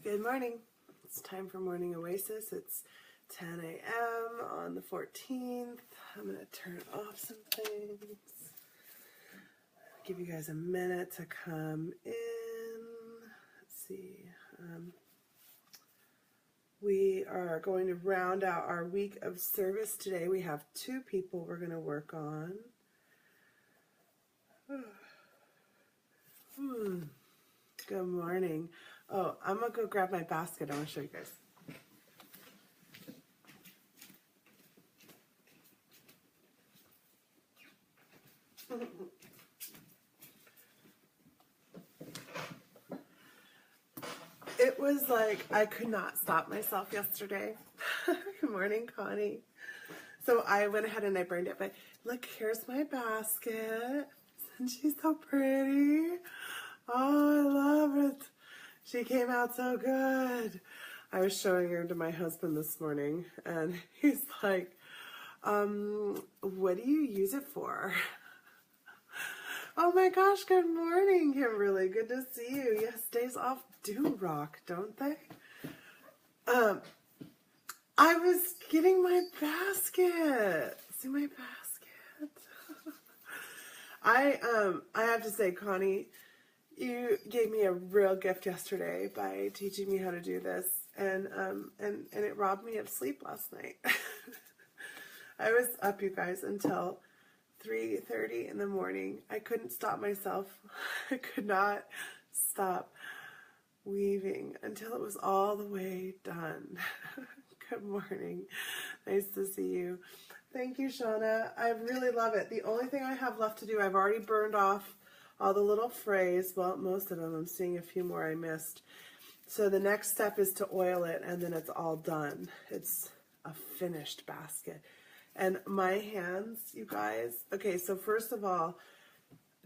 Good morning. It's time for morning Oasis. It's 10 a.m. on the 14th. I'm going to turn off some things. Give you guys a minute to come in. Let's see. We are going to round out our week of service today. We have 2 people we're going to work on. Good morning. Oh, I'm going to go grab my basket. I want to show you guys. It was like I could not stop myself yesterday. Good morning, Connie. So I went ahead and I burned it. But look, here's my basket. Isn't she so pretty? Oh, I love it. She came out so good. I was showing her to my husband this morning, and he's like, what do you use it for? Oh my gosh, good morning, Kimberly. Good to see you. Yes, days off do rock, don't they? I was getting my basket. See my basket? I have to say, Connie, you gave me a real gift yesterday by teaching me how to do this, and it robbed me of sleep last night. I was up, you guys, until 3:30 in the morning. I couldn't stop myself. I could not stop weaving until it was all the way done. Good morning. Nice to see you. Thank you, Shauna. I really love it. The only thing I have left to do, I've already burned off all the little frays. Well, most of them. I'm seeing a few more I missed. So the next step is to oil it, and then it's all done. It's a finished basket. And my hands, you guys, okay, so first of all,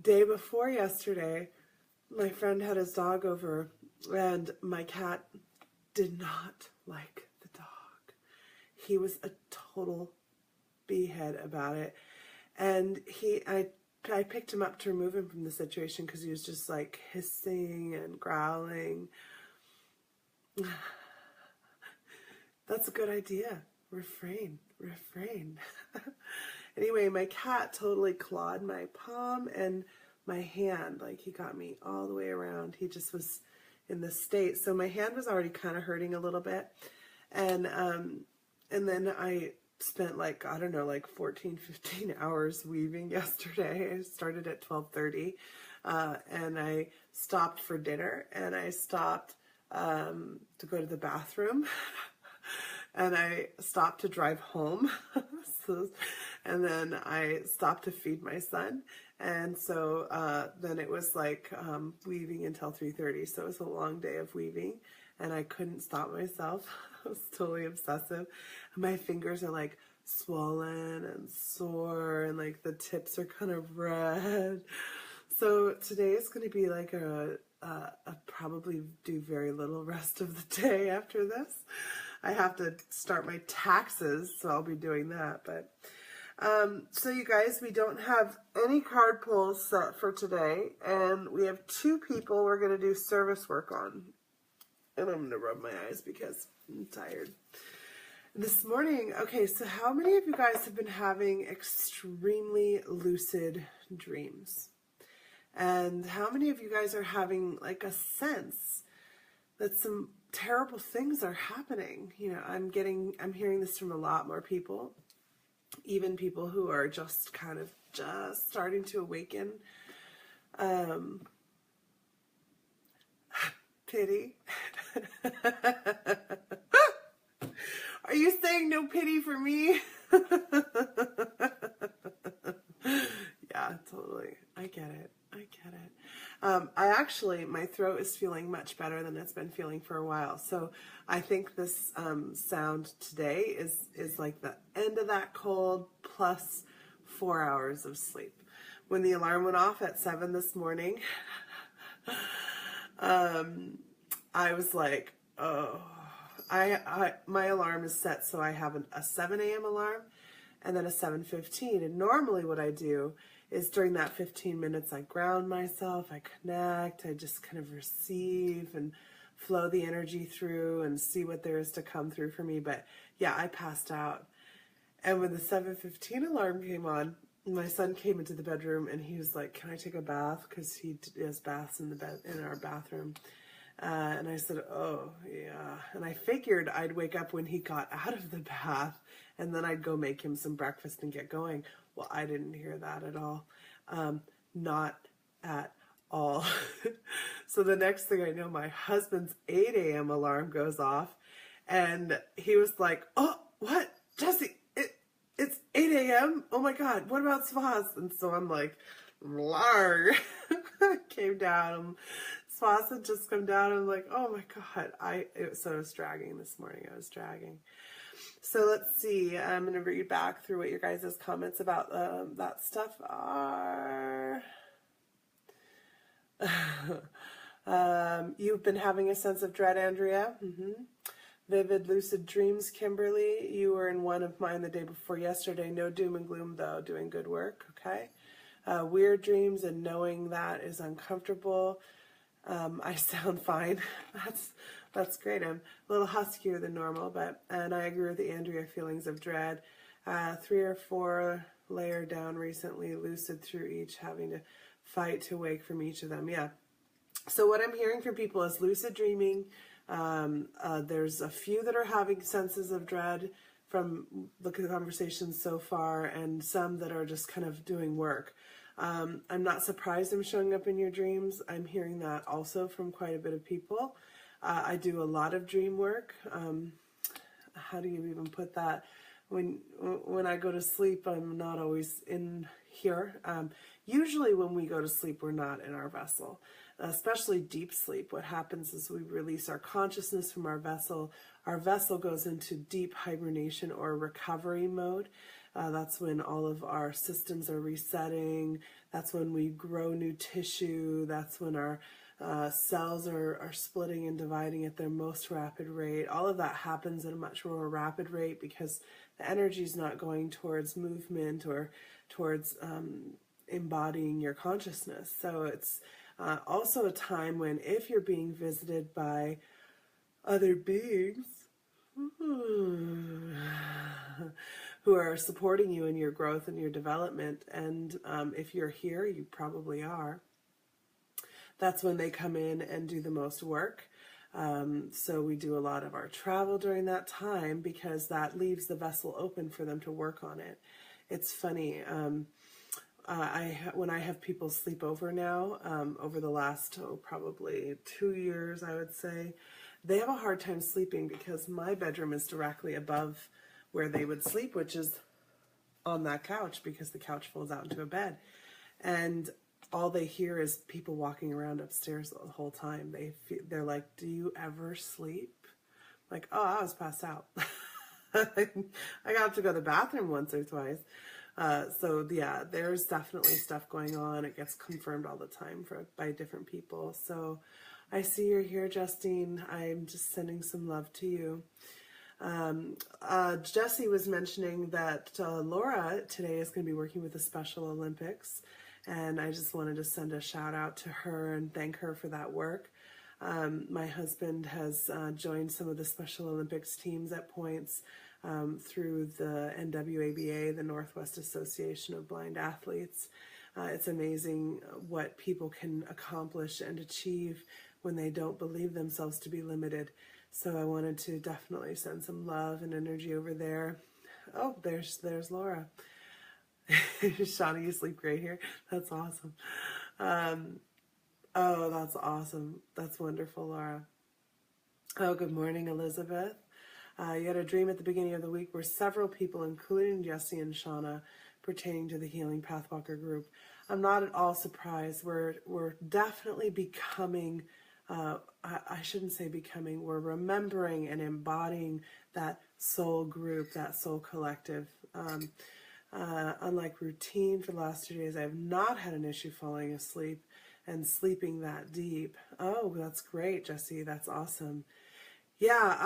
day before yesterday, my friend had his dog over, and my cat did not like the dog. He was a total beehead about it. And I picked him up to remove him from the situation because he was just like hissing and growling. That's a good idea. Refrain. Anyway, my cat totally clawed my palm and my hand. Like, he got me all the way around. He just was in this state. So my hand was already kind of hurting a little bit. And then I spent like 14, 15 hours weaving yesterday. I started at 12:30, and I stopped for dinner, and I stopped to go to the bathroom. And I stopped to drive home, and then I stopped to feed my son, and so then it was like weaving until 3:30, so it was a long day of weaving, and I couldn't stop myself. I was totally obsessive. My fingers are like swollen and sore, and like the tips are kind of red. So today is going to be like a probably do very little rest of the day after this. I have to start my taxes, so I'll be doing that. But so you guys, we don't have any card pulls set for today, and we have 2 people we're going to do service work on. And I'm going to rub my eyes because I'm tired. This morning, okay, so how many of you guys have been having extremely lucid dreams? And how many of you guys are having like a sense that some terrible things are happening? You know, I'm hearing this from a lot more people, even people who are just kind of just starting to awaken. Pity. Are you saying no pity for me? Yeah, totally. I get it. My throat is feeling much better than it's been feeling for a while. So I think this sound today is like the end of that cold plus 4 hours of sleep. When the alarm went off at 7 this morning, I was like, oh, my alarm is set so I have a 7 a.m. alarm and then a 7:15. And normally what I do is during that 15 minutes, I ground myself, I connect, I just kind of receive and flow the energy through and see what there is to come through for me. But yeah, I passed out. And when the 7:15 alarm came on, my son came into the bedroom and he was like, "Can I take a bath?" Because he has baths in the bed in our bathroom. And I said, "Oh, yeah." And I figured I'd wake up when he got out of the bath and then I'd go make him some breakfast and get going. Well, I didn't hear that at all. Not at all. So the next thing I know, my husband's 8 a.m. alarm goes off and he was like, "Oh, what? Jesse, it's 8 a.m.? Oh my God, what about Svaz?" And so I'm like, "Larg." Came down. Svaz had just come down. I'm like, "Oh my God." I was dragging this morning. I was dragging. So let's see. I'm going to read back through what your guys' comments about that stuff are. You've been having a sense of dread, Andrea. Vivid lucid dreams, Kimberly. You were in one of mine the day before yesterday. No doom and gloom, though. Doing good work. Okay. Weird dreams and knowing that is uncomfortable. I sound fine. That's great. I'm a little huskier than normal, and I agree with the Andrea feelings of dread. 3 or 4 layer down recently, lucid through each, having to fight to wake from each of them. Yeah. So what I'm hearing from people is lucid dreaming. There's a few that are having senses of dread from the conversations so far, and some that are just kind of doing work. I'm not surprised I'm showing up in your dreams. I'm hearing that also from quite a bit of people. I do a lot of dream work. How do you even put that? When I go to sleep, I'm not always in here. Usually when we go to sleep, we're not in our vessel, especially deep sleep. What happens is we release our consciousness from our vessel. Our vessel goes into deep hibernation or recovery mode. That's when all of our systems are resetting. That's when we grow new tissue. That's when our cells are splitting and dividing at their most rapid rate. All of that happens at a much more rapid rate because the energy is not going towards movement or towards embodying your consciousness. So it's also a time when, if you're being visited by other beings who are supporting you in your growth and your development, and if you're here, you probably are, that's when they come in and do the most work. So we do a lot of our travel during that time because that leaves the vessel open for them to work on it. It's funny, when I have people sleep over now, over the last probably 2 years, I would say, they have a hard time sleeping because my bedroom is directly above where they would sleep, which is on that couch because the couch folds out into a bed. And all they hear is people walking around upstairs the whole time. They're like, "Do you ever sleep?" I'm like, "Oh, I was passed out." I got to go to the bathroom once or twice. So yeah, there's definitely stuff going on. It gets confirmed all the time by different people. So I see you're here, Justine. I'm just sending some love to you. Jessie was mentioning that Laura today is going to be working with the Special Olympics, and I just wanted to send a shout out to her and thank her for that work. My husband has joined some of the Special Olympics teams at points through the NWABA, the Northwest Association of Blind Athletes. It's amazing what people can accomplish and achieve when they don't believe themselves to be limited. So I wanted to definitely send some love and energy over there. Oh, there's Laura. Shauna, you sleep great here. That's awesome. Oh, that's awesome. That's wonderful, Laura. Oh, good morning, Elizabeth. You had a dream at the beginning of the week where several people, including Jessie and Shauna, pertaining to the Healing Pathwalker group. I'm not at all surprised. We're definitely becoming, I shouldn't say becoming, we're remembering and embodying that soul group, that soul collective. Unlike routine for the last 2 days, I have not had an issue falling asleep and sleeping that deep. Oh, that's great, Jessie. That's awesome. Yeah,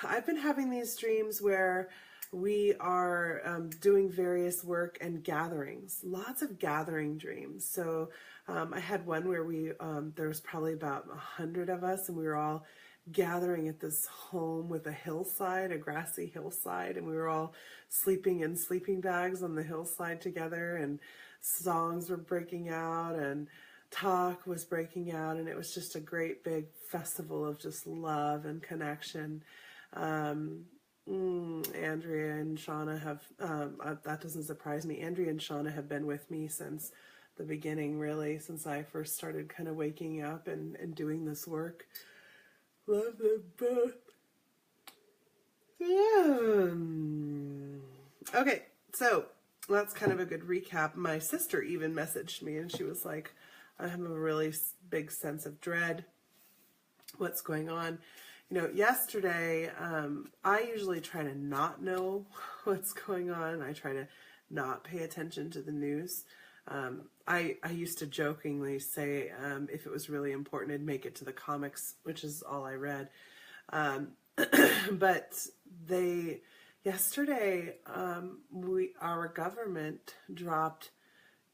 I've been having these dreams where we are doing various work and gatherings, lots of gathering dreams. So I had one where there was probably about 100 of us, and we were all gathering at this home with a hillside, a grassy hillside, and we were all sleeping in sleeping bags on the hillside together, and songs were breaking out and talk was breaking out, and it was just a great big festival of just love and connection. Andrea and Shauna have, that doesn't surprise me, Andrea and Shauna have been with me since the beginning, really, since I first started kind of waking up and doing this work. Love them both. Yeah. Okay, so that's kind of a good recap. My sister even messaged me, and she was like, I have a really big sense of dread. What's going on? You know, yesterday, I usually try to not know what's going on. I try to not pay attention to the news. I used to jokingly say, if it was really important, I'd make it to the comics, which is all I read. But yesterday, our government dropped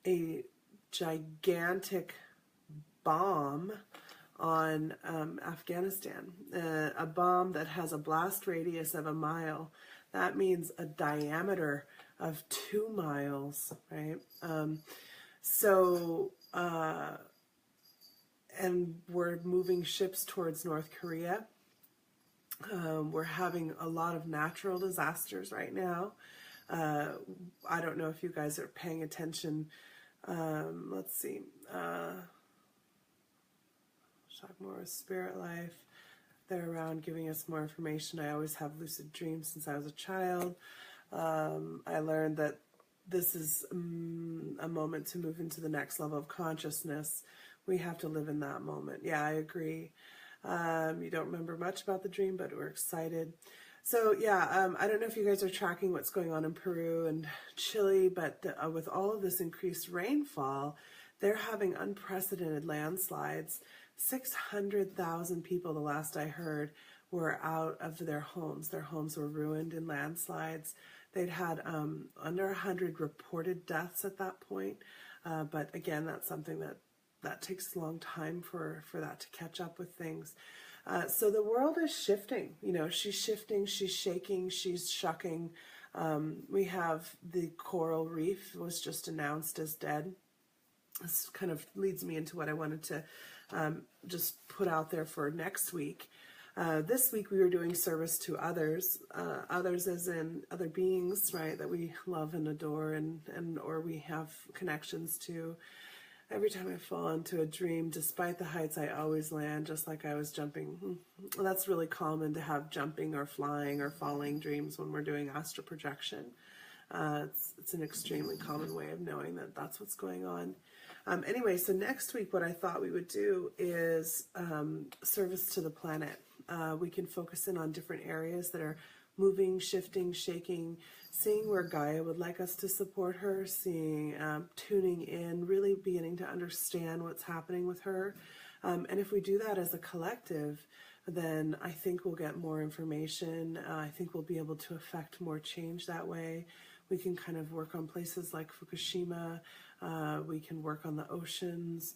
a gigantic bomb on Afghanistan, a bomb that has a blast radius of 1 mile. That means a diameter of 2 miles, right? And we're moving ships towards North Korea. We're having a lot of natural disasters right now. I don't know if you guys are paying attention. Let's see. Shockmore Spirit Life. They're around giving us more information. I always have lucid dreams since I was a child. I learned that this is a moment to move into the next level of consciousness. We have to live in that moment. Yeah, I agree. You don't remember much about the dream, but we're excited. So yeah, I don't know if you guys are tracking what's going on in Peru and Chile, but with all of this increased rainfall, they're having unprecedented landslides. 600,000 people, the last I heard, were out of their homes. Their homes were ruined in landslides. They'd had under 100 reported deaths at that point. But again, that's something that takes a long time for that to catch up with things. So the world is shifting. You know, she's shifting, she's shaking, she's shucking. We have the coral reef was just announced as dead. This kind of leads me into what I wanted to just put out there for next week. This week we were doing service to others, others as in other beings, right, that we love and adore and or we have connections to. Every time I fall into a dream, despite the heights, I always land just like I was jumping. Well, that's really common to have jumping or flying or falling dreams when we're doing astral projection. It's an extremely common way of knowing that that's what's going on. Anyway, so next week what I thought we would do is service to the planet. We can focus in on different areas that are moving, shifting, shaking, seeing where Gaia would like us to support her, seeing, tuning in, really beginning to understand what's happening with her. And if we do that as a collective, then I think we'll get more information. I think we'll be able to affect more change that way. We can kind of work on places like Fukushima. We can work on the oceans.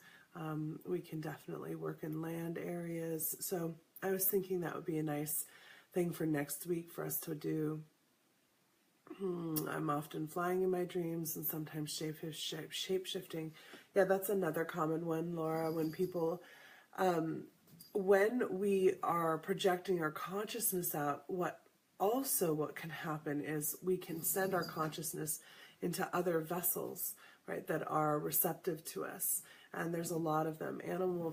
We can definitely work in land areas. So I was thinking that would be a nice thing for next week for us to do. I'm often flying in my dreams and sometimes shape-shifting. Yeah, that's another common one, Laura, when people, when we are projecting our consciousness out, what can happen is we can send our consciousness into other vessels, right, that are receptive to us. And there's a lot of them. Animal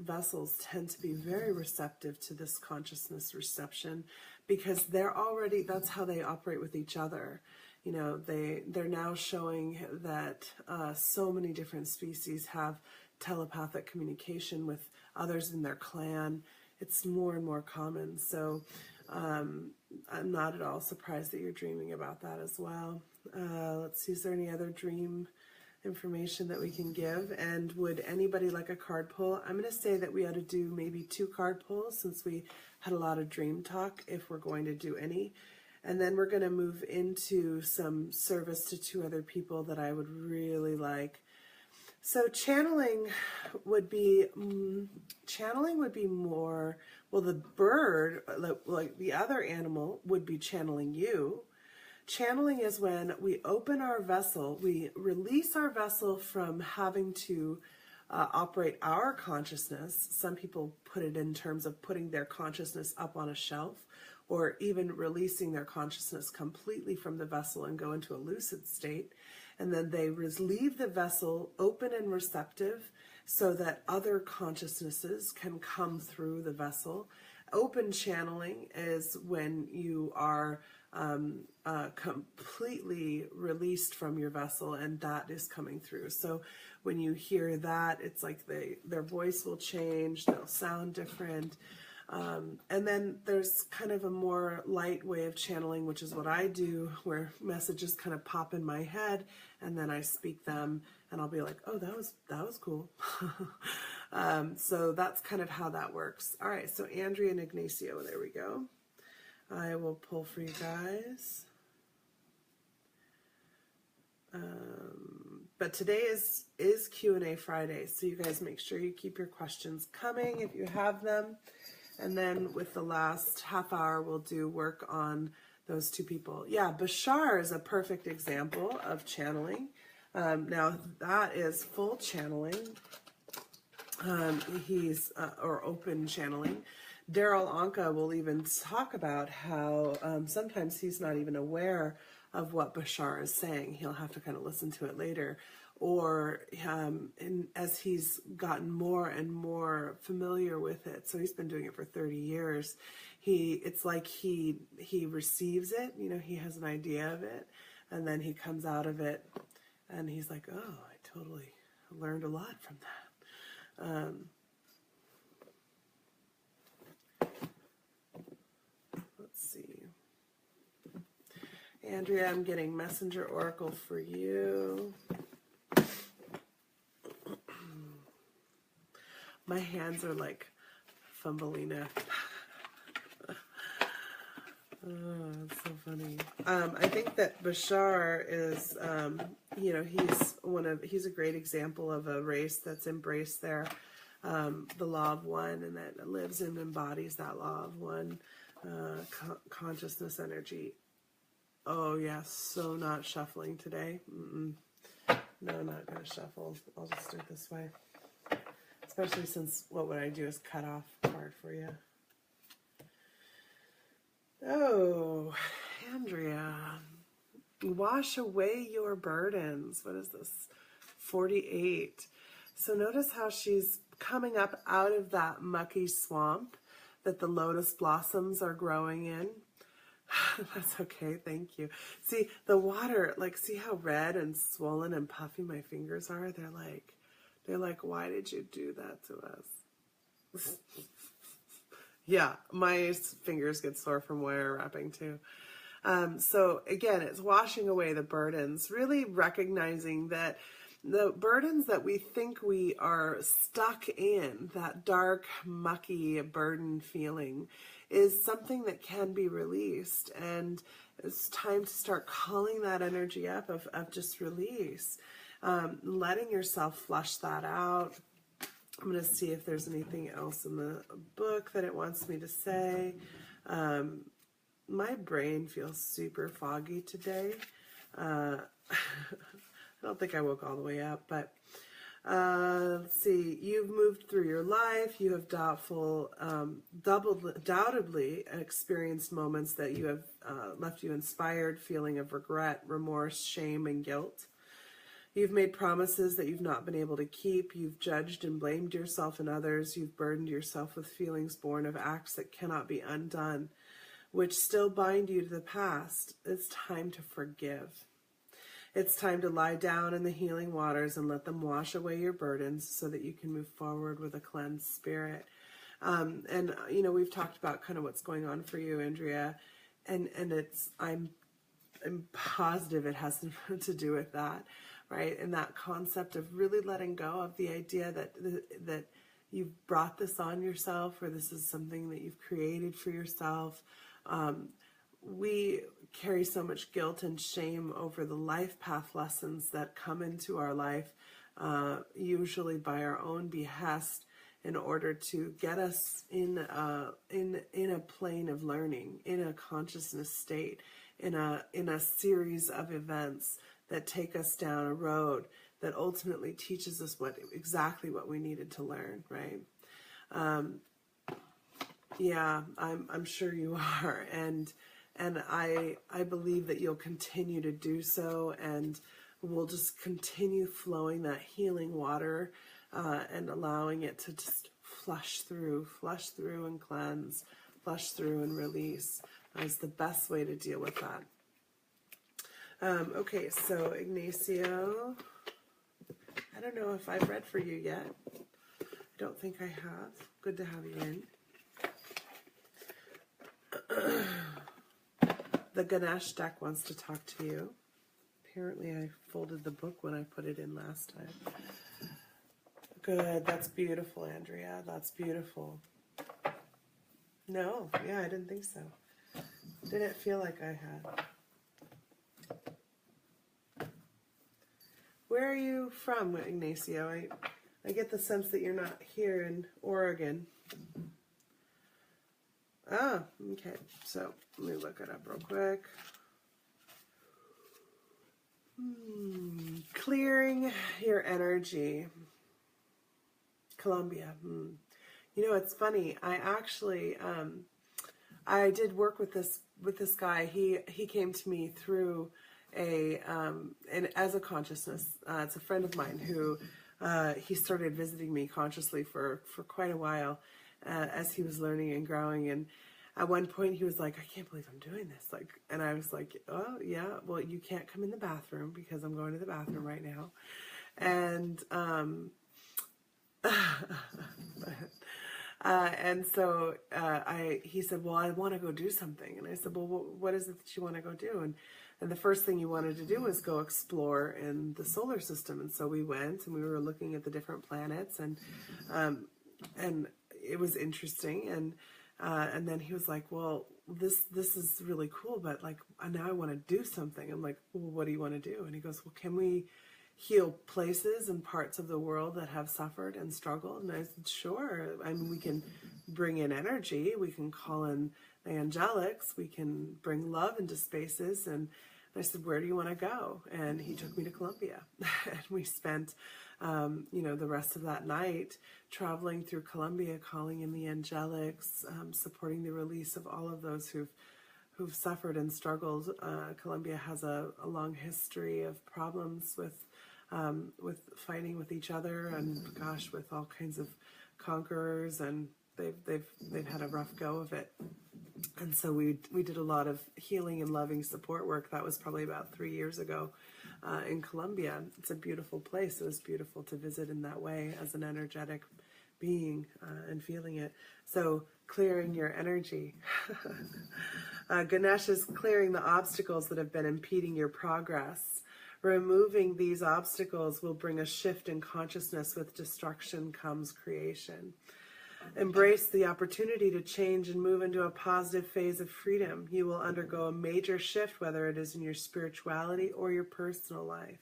vessels tend to be very receptive to this consciousness reception because that's how they operate with each other. You know, they're now showing that so many different species have telepathic communication with others in their clan. It's more and more common. So I'm not at all surprised that you're dreaming about that as well. Let's see, is there any other dream information that we can give? And would anybody like a card pull? I'm going to say that we ought to do maybe 2 card pulls since we had a lot of dream talk, if we're going to do any. And then we're going to move into some service to 2 other people that I would really like. So channeling would be more, well, the bird, like the other animal, would be channeling you. Channeling is when we open our vessel, we release our vessel from having to operate our consciousness. Some people put it in terms of putting their consciousness up on a shelf, or even releasing their consciousness completely from the vessel and go into a lucid state. And then they leave the vessel open and receptive so that other consciousnesses can come through the vessel. Open channeling is when you are completely released from your vessel and that is coming through. So when you hear that, it's like their voice will change, they'll sound different. And then there's kind of a more light way of channeling, which is what I do, where messages kind of pop in my head and then I speak them and I'll be like, oh, that was cool. So that's kind of how that works. All right, so Andrea and Ignacio, there we go. I will pull for you guys. But today is Q&A Friday, so you guys make sure you keep your questions coming if you have them. And then with the last half hour, we'll do work on those 2 people. Yeah, Bashar is a perfect example of channeling. Now, that is full channeling. Or open channeling. Daryl Anka will even talk about how sometimes he's not even aware of what Bashar is saying. He'll have to kind of listen to it later. Or as he's gotten more and more familiar with it, so he's been doing it for 30 years, it's like he receives it, he has an idea of it, and then he comes out of it, and he's like, oh, I totally learned a lot from that. Let's see. Andrea, I'm getting Messenger Oracle for you. My hands are like Thumbelina. Oh, it's so funny. I think that Bashar is, he's a great example of a race that's embraced the law of one, and that lives and embodies that law of one, consciousness energy. Oh yeah, so not shuffling today. No, not gonna shuffle. I'll just do it this way. Especially since what would I do is cut off card for you. Oh, Andrea, wash away your burdens. What is this? 48. So notice how she's coming up out of that mucky swamp that the lotus blossoms are growing in. That's okay, thank you. See, the water, see how red and swollen and puffy my fingers are? They're like, why did you do that to us? Yeah, my fingers get sore from wire wrapping too. So again, it's washing away the burdens, really recognizing that the burdens that we think we are stuck in, that dark, mucky burden feeling, is something that can be released. And it's time to start calling that energy up of just release, letting yourself flush that out. I'm going to see if there's anything else in the book that it wants me to say. My brain feels super foggy today. I don't think I woke all the way up, but let's see. You've moved through your life. You have doubtably experienced moments that you have left you inspired, feeling of regret, remorse, shame, and guilt. You've made promises that you've not been able to keep. You've judged and blamed yourself and others. You've burdened yourself with feelings born of acts that cannot be undone, which still bind you to the past. It's time to forgive. It's time to lie down in the healing waters and let them wash away your burdens so that you can move forward with a cleansed spirit. And we've talked about kind of what's going on for you, Andrea, and I'm positive it has to do with that. Right? And that concept of really letting go of the idea that you've brought this on yourself, or this is something that you've created for yourself. we carry so much guilt and shame over the life path lessons that come into our life, usually by our own behest, in order to get us in a plane of learning, in a consciousness state, in a series of events that take us down a road that ultimately teaches us exactly what we needed to learn, right? Yeah, I'm sure you are, and I believe that you'll continue to do so, and we'll just continue flowing that healing water, and allowing it to just flush through and cleanse, flush through and release is the best way to deal with that. Okay, so Ignacio, I don't know if I've read for you yet. I don't think I have. Good to have you in. The Ganesh deck wants to talk to you. Apparently I folded the book when I put it in last time. Good, that's beautiful, Andrea. That's beautiful. No, yeah, I didn't think so. Didn't feel like I had. Where are you from, Ignacio? I get the sense that you're not here in Oregon. Ah, okay. So let me look it up real quick. Clearing your energy. Colombia. You know, it's funny. I actually, I did work with this guy. He came to me through and as a consciousness. It's a friend of mine who he started visiting me consciously for quite a while as he was learning and growing. And at one point he was like, I can't believe I'm doing this. And I was like, oh yeah, well, you can't come in the bathroom because I'm going to the bathroom right now. And and so he said, well, I want to go do something. And I said, well, what is it that you want to go do? And the first thing you wanted to do was go explore in the solar system. And so we went and we were looking at the different planets, and it was interesting. And then he was like, well, this is really cool, but now I want to do something. I'm like, well, what do you want to do? And he goes, well, can we heal places and parts of the world that have suffered and struggled? And I said, sure. I mean, we can bring in energy, we can call in the angelics, we can bring love into spaces. And I said, where do you want to go? And he took me to Colombia. And we spent the rest of that night traveling through Colombia, calling in the angelics, supporting the release of all of those who've suffered and struggled. Colombia has a long history of problems with fighting with each other, and gosh, with all kinds of conquerors, and they've had a rough go of it. And so we did a lot of healing and loving support work. That was probably about 3 years ago in Colombia. It's a beautiful place. It was beautiful to visit in that way as an energetic being and feeling it. So clearing your energy. Ganesh is clearing the obstacles that have been impeding your progress. Removing these obstacles will bring a shift in consciousness. With destruction comes creation. Embrace the opportunity to change and move into a positive phase of freedom. You will undergo a major shift, whether it is in your spirituality or your personal life.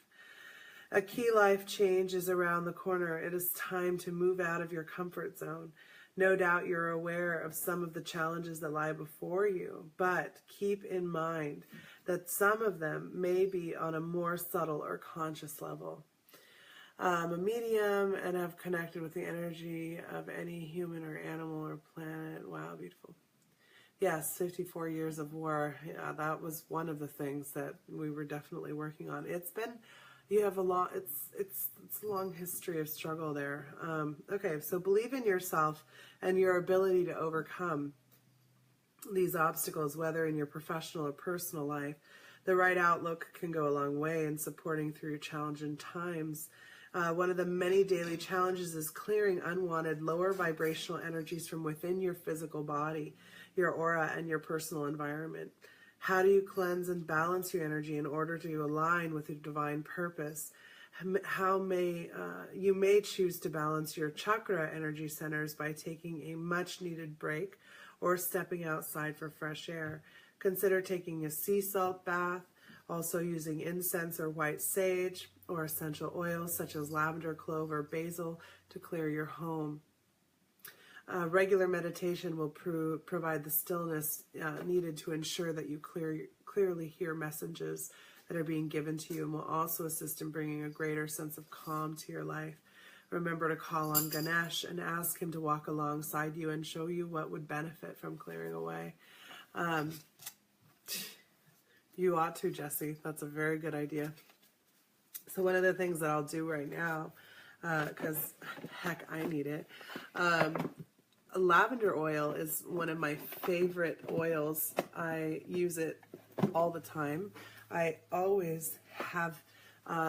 A key life change is around the corner. It is time to move out of your comfort zone. No doubt you're aware of some of the challenges that lie before you, but keep in mind that some of them may be on a more subtle or conscious level. I'm a medium and have connected with the energy of any human or animal or planet. Wow, beautiful. Yes, 54 years of war. Yeah, that was one of the things that we were definitely working on. You have a lot, it's a long history of struggle there. Okay, so believe in yourself and your ability to overcome these obstacles, whether in your professional or personal life. The right outlook can go a long way in supporting through challenging times. One of the many daily challenges is clearing unwanted lower vibrational energies from within your physical body, your aura, and your personal environment. How do you cleanse and balance your energy in order to align with your divine purpose? You may choose to balance your chakra energy centers by taking a much needed break or stepping outside for fresh air. Consider taking a sea salt bath, also using incense or white sage or essential oils such as lavender, clove, or basil to clear your home. Regular meditation will provide the stillness needed to ensure that you clearly hear messages that are being given to you, and will also assist in bringing a greater sense of calm to your life. Remember to call on Ganesh and ask him to walk alongside you and show you what would benefit from clearing away. You ought to, Jesse. That's a very good idea. So one of the things that I'll do right now, because heck, I need it. Lavender oil is one of my favorite oils. I use it all the time. I always have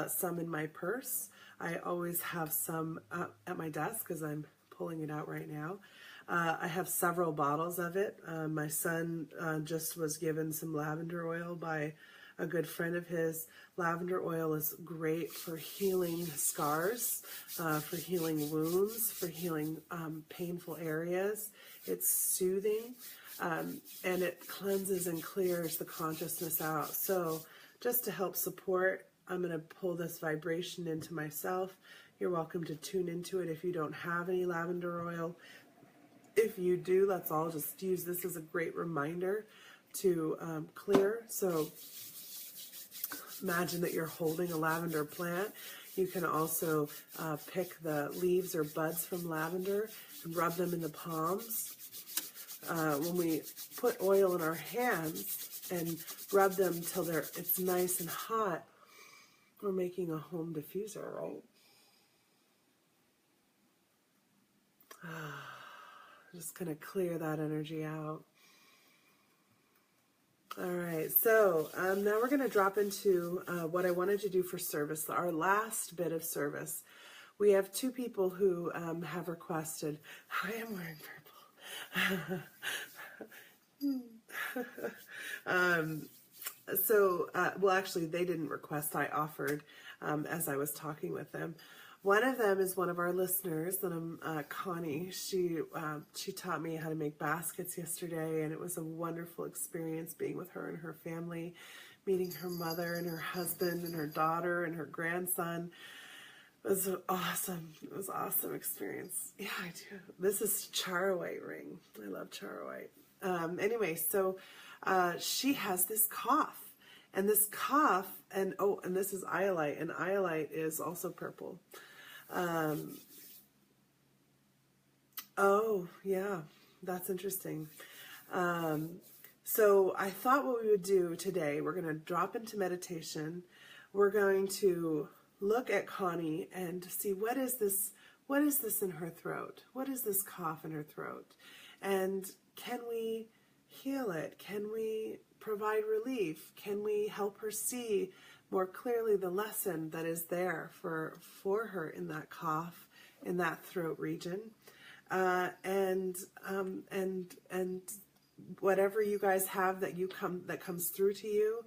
some in my purse. I always have some at my desk because I'm pulling it out right now. I have several bottles of it. My son just was given some lavender oil by a good friend of his. Lavender oil is great for healing scars, for healing wounds, for healing painful areas. It's soothing, and it cleanses and clears the consciousness out. So just to help support, I'm going to pull this vibration into myself. You're welcome to tune into it if you don't have any lavender oil. If you do, let's all just use this as a great reminder to clear. So imagine that you're holding a lavender plant. You can also pick the leaves or buds from lavender and rub them in the palms. When we put oil in our hands and rub them till it's nice and hot, we're making a home diffuser, right? Just going to clear that energy out. All right, so now we're going to drop into what I wanted to do for service, our last bit of service. We have two people who have requested. I am wearing purple. Well, actually, they didn't request. I offered as I was talking with them. One of them is one of our listeners, Connie. She taught me how to make baskets yesterday, and it was a wonderful experience being with her and her family, meeting her mother and her husband and her daughter and her grandson. It was awesome. It was an awesome experience. Yeah, I do. This is charoite ring. I love charoite. Anyway, so she has this cough, and this cough, and this is iolite, and iolite is also purple. Oh, yeah, that's interesting. So I thought what we would do today, we're going to drop into meditation. We're going to look at Connie and see what is this in her throat? What is this cough in her throat? And can we heal it? Can we provide relief? Can we help her see more clearly the lesson that is there for her in that cough, in that throat region, and whatever you guys have that comes through to you,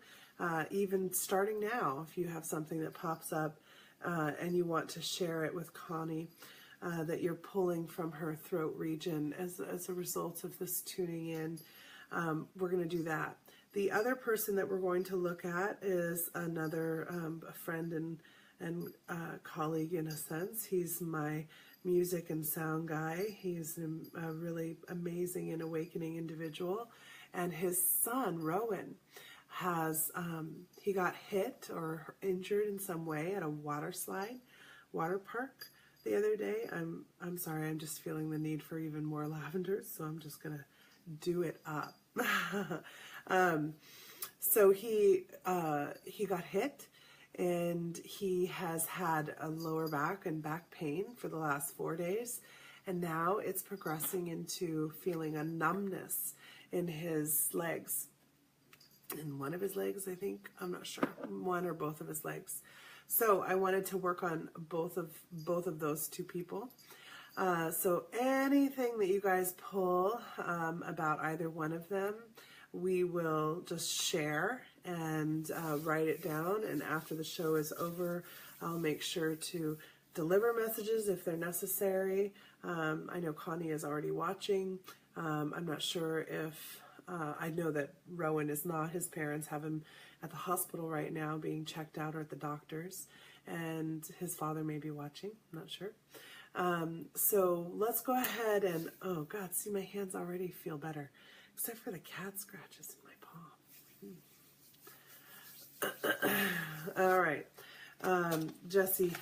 even starting now, if you have something that pops up and you want to share it with Connie, that you're pulling from her throat region as a result of this tuning in, we're going to do that. The other person that we're going to look at is another a friend and colleague in a sense. He's my music and sound guy. He's a really amazing and awakening individual. And his son, Rowan, he got hit or injured in some way at a water park the other day. I'm sorry, I'm just feeling the need for even more lavender, so I'm just going to do it up. So he got hit, and he has had a lower back and back pain for the last 4 days, and now it's progressing into feeling a numbness in his legs, in one of his legs, I think. I'm not sure, one or both of his legs. So I wanted to work on both of those two people. So anything that you guys pull about either one of them, we will just share and write it down. And after the show is over, I'll make sure to deliver messages if they're necessary. I know Connie is already watching. I'm not sure if I know that Rowan is not. His parents have him at the hospital right now being checked out or at the doctor's, and his father may be watching. I'm not sure. So let's go ahead and, oh God, see, my hands already feel better, except for the cat scratches in my palm. All right, Jesse.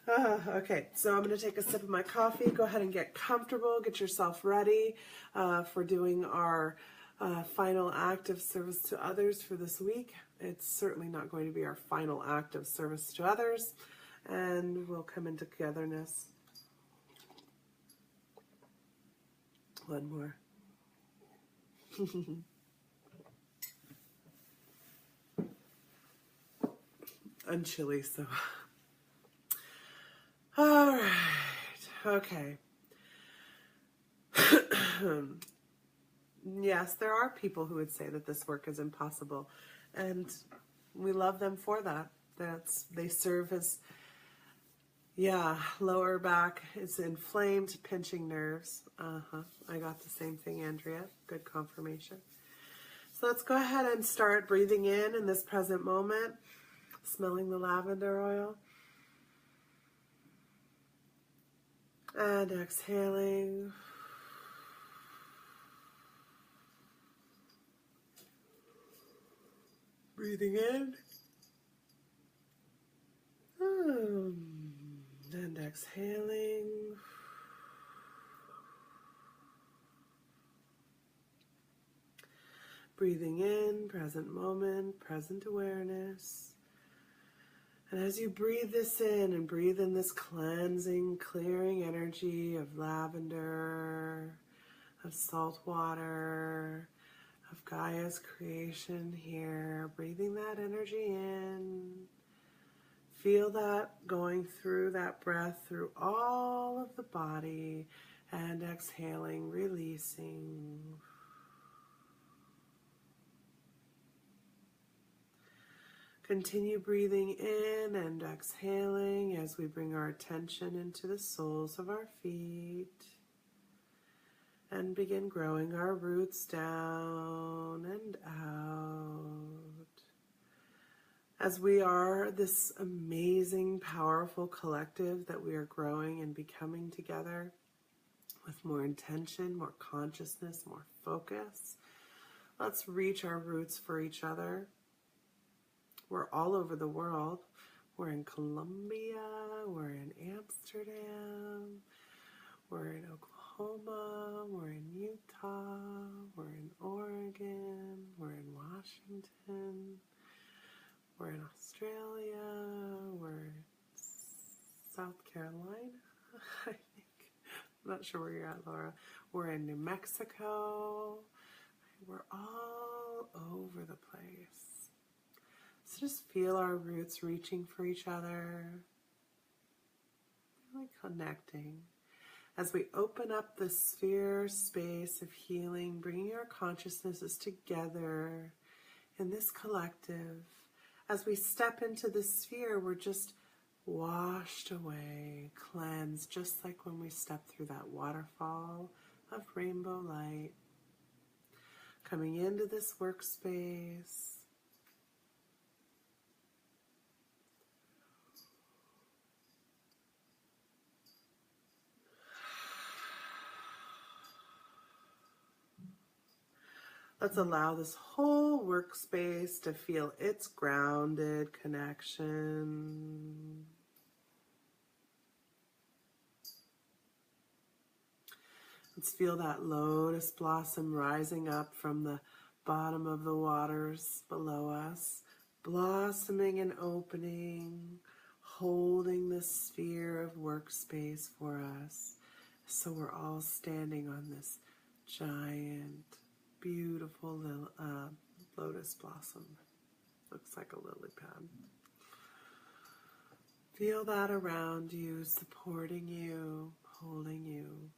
Okay, so I'm going to take a sip of my coffee. Go ahead and get comfortable. Get yourself ready for doing our final act of service to others for this week. It's certainly not going to be our final act of service to others, and we'll come into togetherness. One more. I'm chilly, so... All right, okay. Yes, there are people who would say that this work is impossible, and we love them for that. They serve as, lower back is inflamed, pinching nerves. I got the same thing, Andrea. Good confirmation. So let's go ahead and start breathing in this present moment, smelling the lavender oil. And exhaling. Breathing in. And exhaling. Breathing in, present moment, present awareness. And as you breathe this in and breathe in this cleansing, clearing energy of lavender, of salt water, of Gaia's creation here, breathing that energy in. Feel that going through that breath through all of the body, and exhaling, releasing. Continue breathing in and exhaling as we bring our attention into the soles of our feet and begin growing our roots down and out. As we are this amazing, powerful collective that we are growing and becoming together with more intention, more consciousness, more focus, let's reach our roots for each other. We're all over the world. We're in Colombia, we're in Amsterdam, we're in Oklahoma, we're in Utah, we're in Oregon, we're in Washington, we're in Australia, we're in South Carolina, I think. I'm not sure where you're at, Laura. We're in New Mexico. We're all over the place. So just feel our roots reaching for each other, really connecting. As we open up the sphere space of healing, bringing our consciousnesses together in this collective. As we step into the sphere, we're just washed away, cleansed, just like when we step through that waterfall of rainbow light. Coming into this workspace. Let's allow this whole workspace to feel its grounded connection. Let's feel that lotus blossom rising up from the bottom of the waters below us, blossoming and opening, holding this sphere of workspace for us. So we're all standing on this giant, beautiful lotus blossom. Looks like a lily pad. Feel that around you, supporting you, holding you.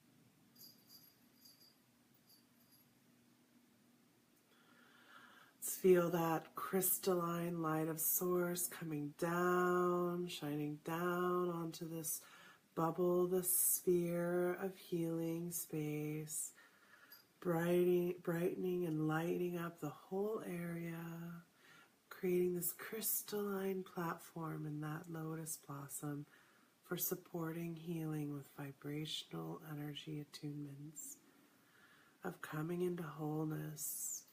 Let's feel that crystalline light of source coming down, shining down onto this bubble, this sphere of healing space, brightening and lighting up the whole area, creating this crystalline platform in that lotus blossom for supporting healing with vibrational energy attunements, of coming into wholeness.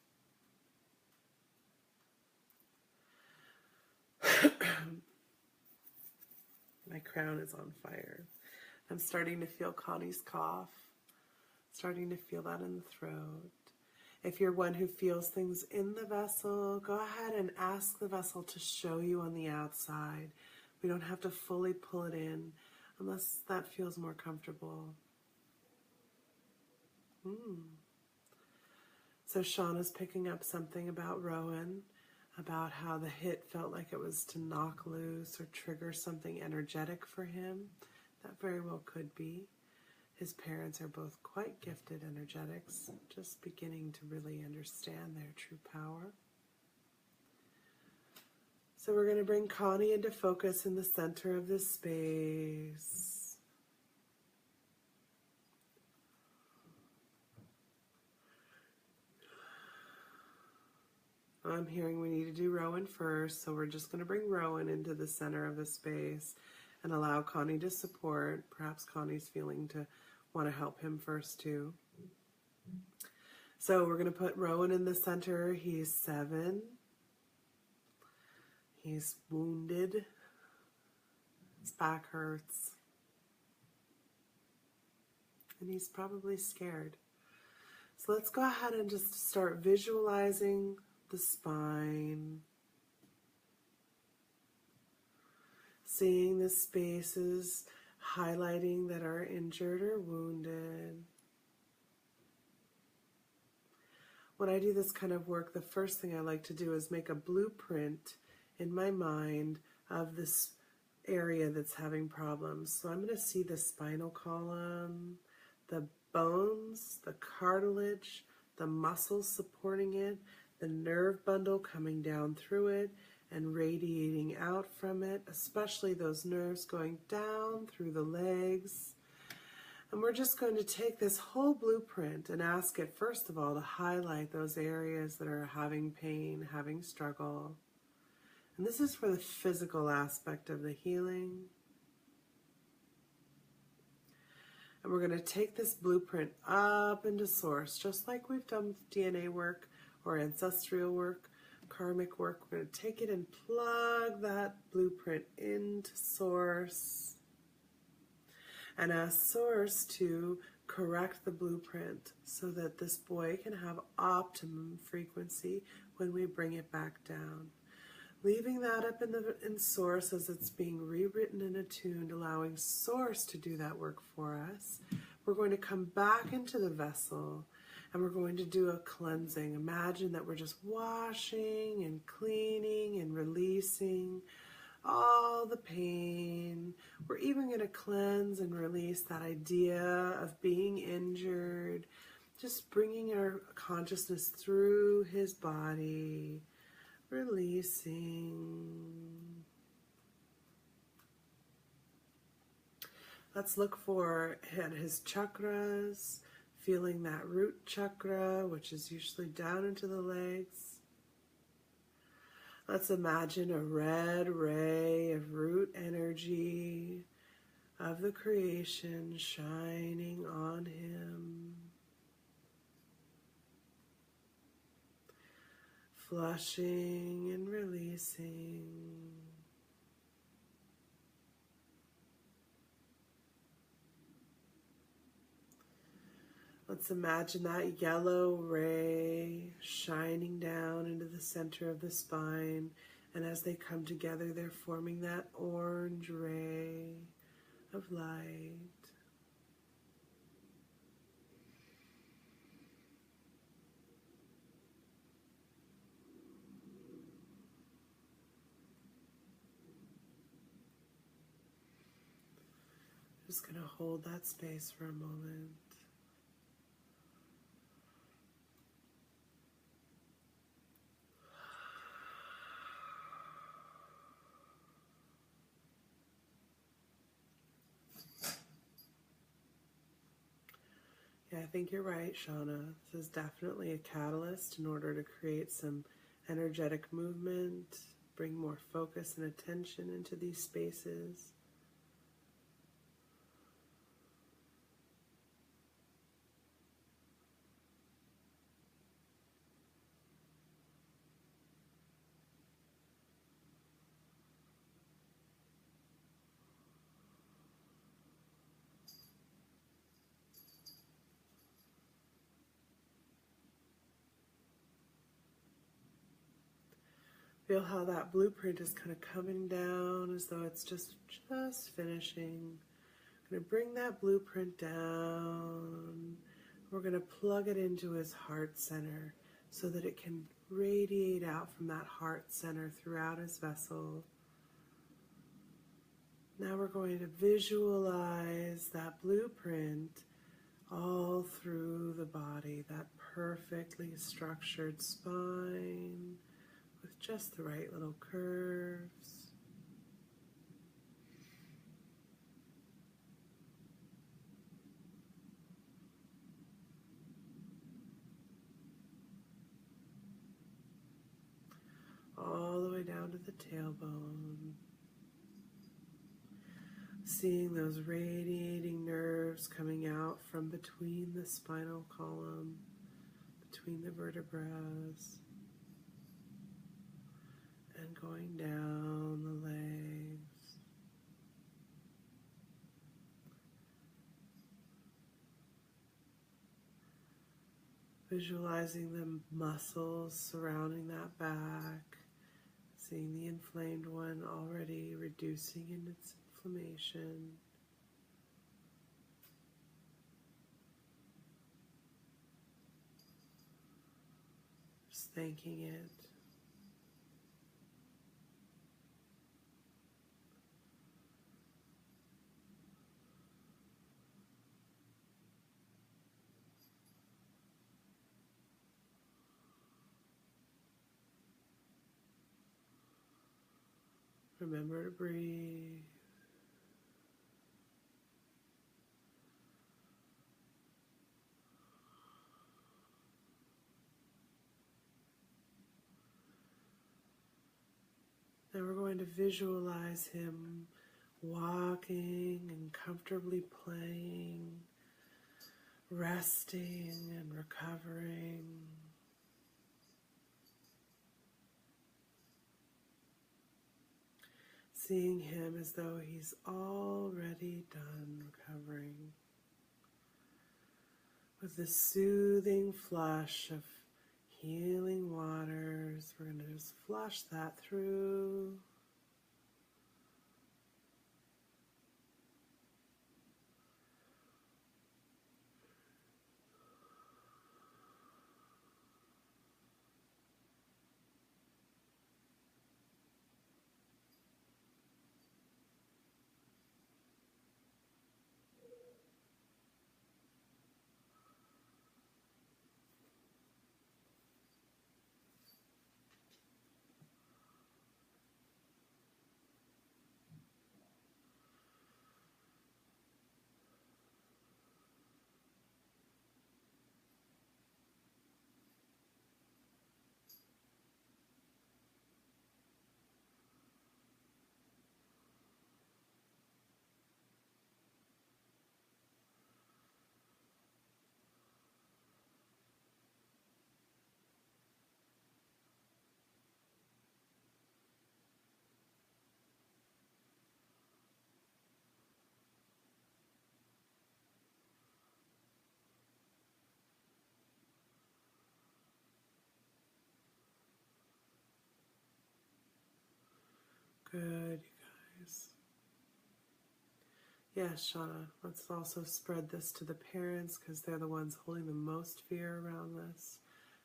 My crown is on fire. I'm starting to feel Connie's cough, starting to feel that in the throat. If you're one who feels things in the vessel, go ahead and ask the vessel to show you on the outside. We don't have to fully pull it in unless that feels more comfortable. So Shauna's picking up something about Rowan, about how the hit felt like it was to knock loose or trigger something energetic for him. That very well could be. His parents are both quite gifted energetics, just beginning to really understand their true power. So we're going to bring Connie into focus in the center of this space. I'm hearing we need to do Rowan first, so we're just going to bring Rowan into the center of the space and allow Connie to support. Perhaps Connie's feeling to want to help him first too. So we're going to put Rowan in the center. He's 7. He's wounded. His back hurts. And he's probably scared. So let's go ahead and just start visualizing the spine. Seeing the spaces highlighting that are injured or wounded. When I do this kind of work, the first thing I like to do is make a blueprint in my mind of this area that's having problems. So I'm going to see the spinal column, the bones, the cartilage, the muscles supporting it, the nerve bundle coming down through it and radiating out from it, especially those nerves going down through the legs. And we're just going to take this whole blueprint and ask it, first of all, to highlight those areas that are having pain, having struggle. And this is for the physical aspect of the healing. And we're going to take this blueprint up into source, just like we've done with DNA work or ancestral work, karmic work. We're going to take it and plug that blueprint into source and ask source to correct the blueprint so that this boy can have optimum frequency when we bring it back down. Leaving that up in source as it's being rewritten and attuned, allowing source to do that work for us. We're going to come back into the vessel and we're going to do a cleansing. Imagine that we're just washing and cleaning and releasing all the pain. We're even going to cleanse and release that idea of being injured, just bringing our consciousness through his body, releasing. Let's look for at his chakras, feeling that root chakra, which is usually down into the legs. Let's imagine a red ray of root energy of the creation shining on him, flushing and releasing. Let's imagine that yellow ray shining down into the center of the spine, and as they come together, they're forming that orange ray of light. Just going to hold that space for a moment. Yeah, I think you're right, Shauna. This is definitely a catalyst in order to create some energetic movement, bring more focus and attention into these spaces. Feel how that blueprint is kind of coming down as though it's just finishing. Going to bring that blueprint down. We're going to plug it into his heart center so that it can radiate out from that heart center throughout his vessel. Now we're going to visualize that blueprint all through the body, that perfectly structured spine with just the right little curves. All the way down to the tailbone. Seeing those radiating nerves coming out from between the spinal column, between the vertebrae, and going down the legs. Visualizing the muscles surrounding that back, seeing the inflamed one already reducing in its inflammation. Just thanking it. Remember to breathe. Now we're going to visualize him walking and comfortably playing, resting and recovering. Seeing him as though he's already done recovering. With the soothing flush of healing waters, we're going to just flush that through. Good, you guys. Yes, Shauna, let's also spread this to the parents because they're the ones holding the most fear around this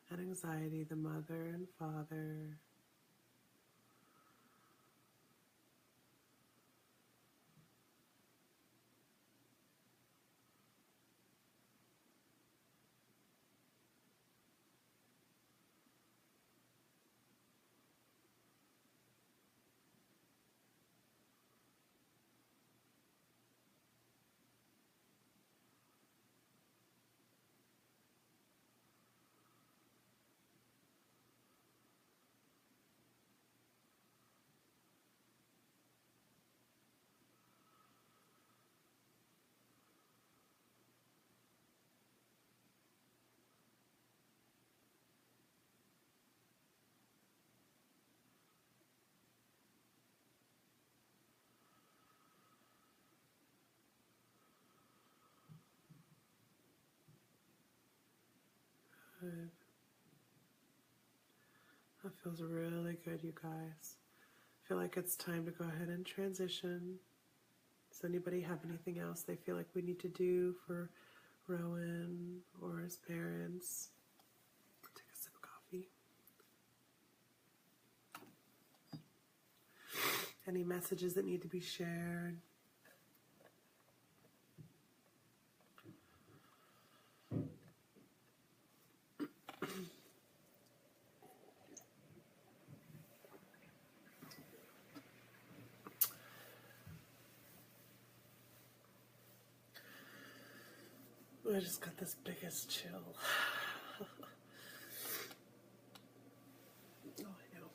and anxiety, the mother and father. Good. That feels really good, you guys. I feel like it's time to go ahead and transition. Does anybody have anything else they feel like we need to do for Rowan or his parents? Take a sip of coffee. Any messages that need to be shared? I just got this biggest chill. Oh, I know.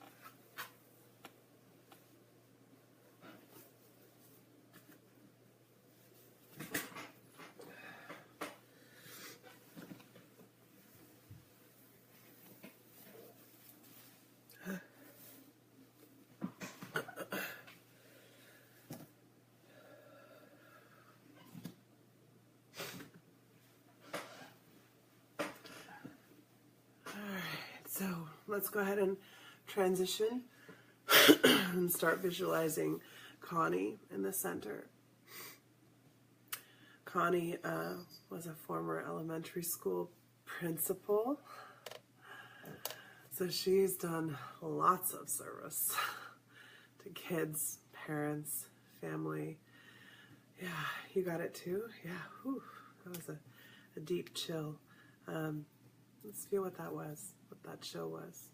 So let's go ahead and transition and start visualizing Connie in the center. Connie was a former elementary school principal, so she's done lots of service to kids, parents, family. Yeah, you got it too? Yeah, whew, that was a deep chill. Let's feel what that was, what that chill was.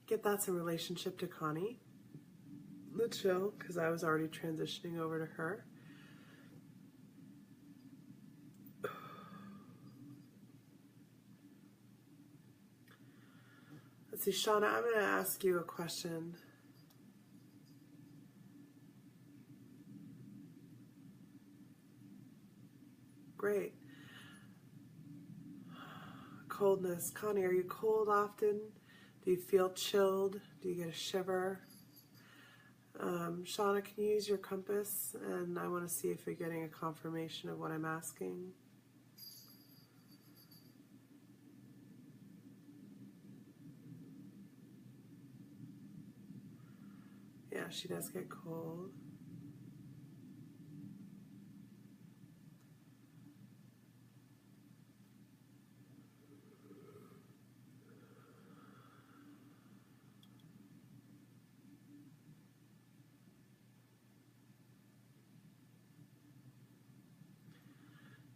Get that's a relationship to Connie. The chill, because I was already transitioning over to her. Let's see, Shauna, I'm going to ask you a question. Great. Coldness. Connie, are you cold often? Do you feel chilled? Do you get a shiver? Shauna, can you use your compass? And I want to see if you're getting a confirmation of what I'm asking. Yeah, she does get cold.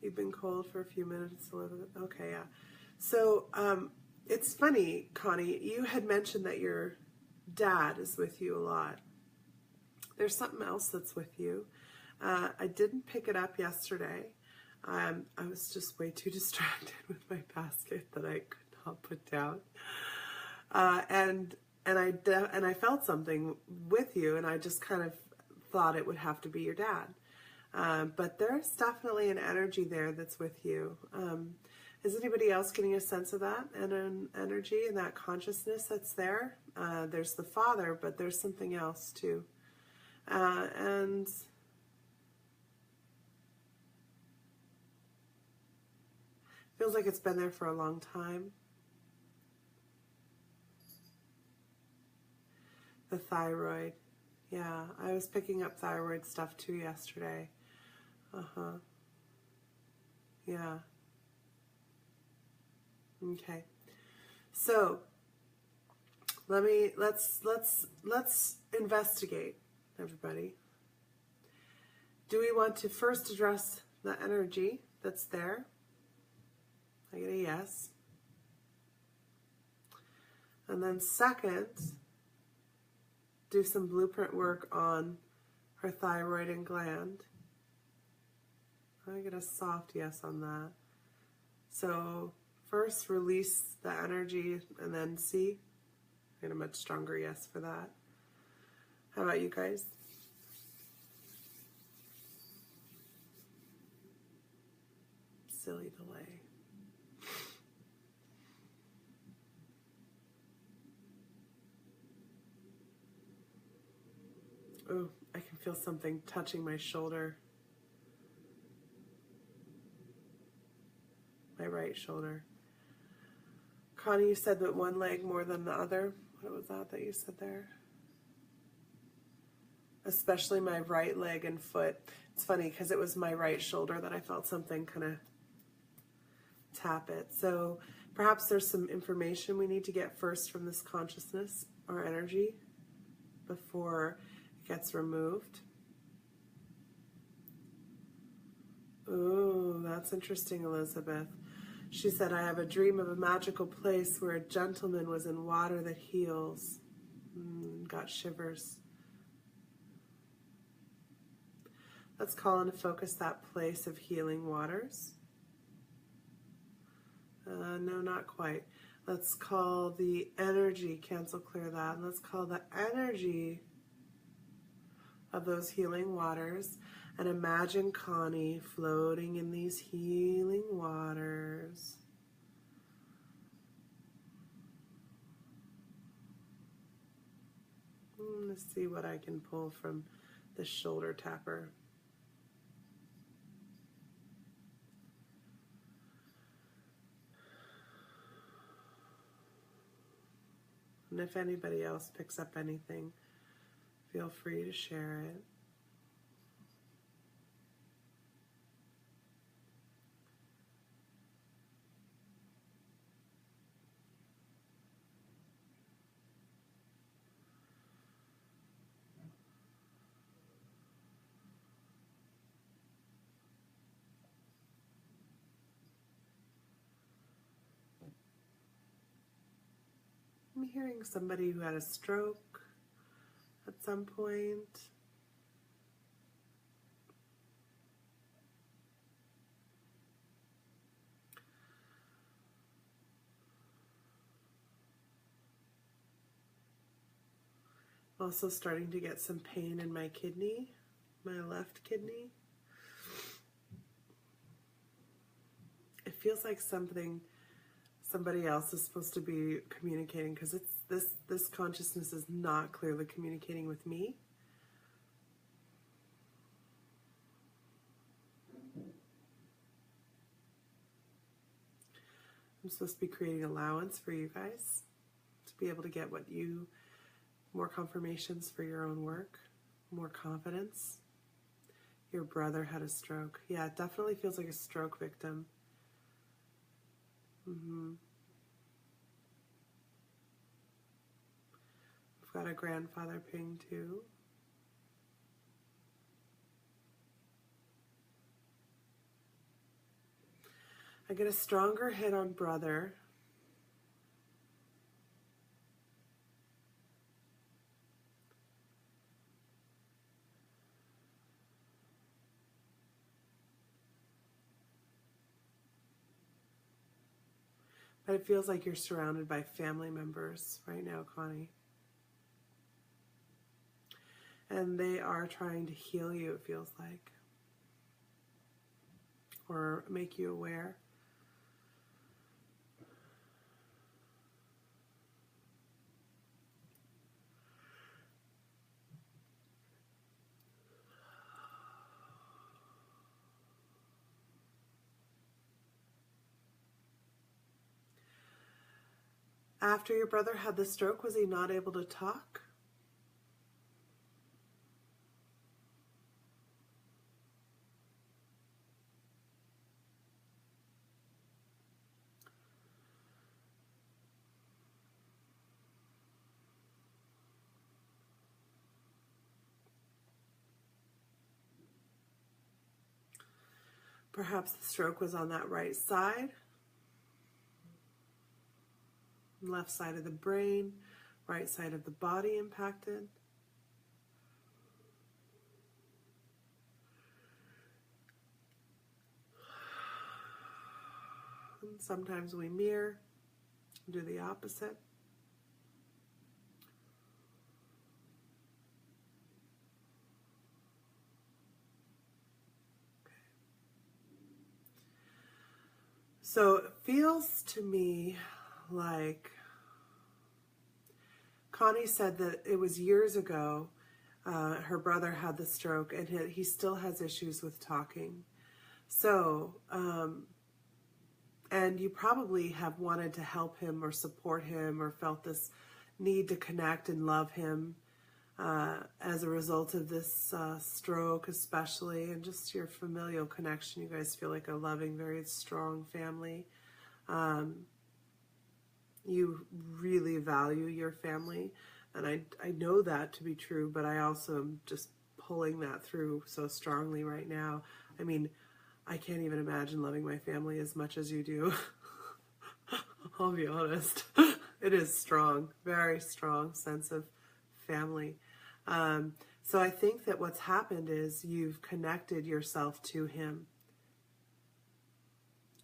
You've been cold for a few minutes, Elizabeth. Okay, yeah. So it's funny, Connie, you had mentioned that your dad is with you a lot. There's something else that's with you. I didn't pick it up yesterday. I was just way too distracted with my basket that I could not put down. And I felt something with you, and I just kind of thought it would have to be your dad. But there's definitely an energy there that's with you. Is anybody else getting a sense of that and an energy and that consciousness that's there? There's the father, but there's something else too. And feels like it's been there for a long time. The thyroid. Yeah, I was picking up thyroid stuff too yesterday. Uh-huh. Yeah. Okay. So let's investigate, everybody. Do we want to first address the energy that's there? I get a yes. And then second, do some blueprint work on her thyroid and gland. I get a soft yes on that. So first release the energy and then see. I get a much stronger yes for that. How about you guys? Silly delay. Oh, I can feel something touching my shoulder. My right shoulder. Connie, you said that one leg more than the other. What was that you said there? Especially my right leg and foot. It's funny because it was my right shoulder that I felt something kind of tap it. So perhaps there's some information we need to get first from this consciousness or energy before it gets removed. Ooh, that's interesting, Elizabeth. She said, I have a dream of a magical place where a gentleman was in water that heals. Got shivers. Let's call into focus that place of healing waters. No, not quite. Let's call the energy, cancel, clear that. And let's call the energy of those healing waters. And imagine Connie floating in these healing waters. Let's see what I can pull from the shoulder tapper. And if anybody else picks up anything, feel free to share it. I'm hearing somebody who had a stroke at some point. Also starting to get some pain in my kidney, my left kidney. It feels like somebody else is supposed to be communicating, because it's this consciousness is not clearly communicating with me. I'm supposed to be creating allowance for you guys to be able to get more confirmations for your own work, more confidence. Your brother had a stroke. Yeah, it definitely feels like a stroke victim. We've got a grandfather ping too. I get a stronger hit on brother. But it feels like you're surrounded by family members right now, Connie. And they are trying to heal you, it feels like. Or make you aware. After your brother had the stroke, was he not able to talk? Perhaps the stroke was on that right side, left side of the brain, right side of the body impacted. And sometimes we mirror, do the opposite. So it feels to me like Connie said that it was years ago her brother had the stroke, and he still has issues with talking. So And you probably have wanted to help him or support him or felt this need to connect and love him as a result of this stroke especially, and just your familial connection. You guys feel like a loving, very strong family. You really value your family, and I know that to be true, but I also am just pulling that through so strongly right now. I mean, I can't even imagine loving my family as much as you do. I'll be honest. It is strong, very strong sense of family. So I think that what's happened is you've connected yourself to him.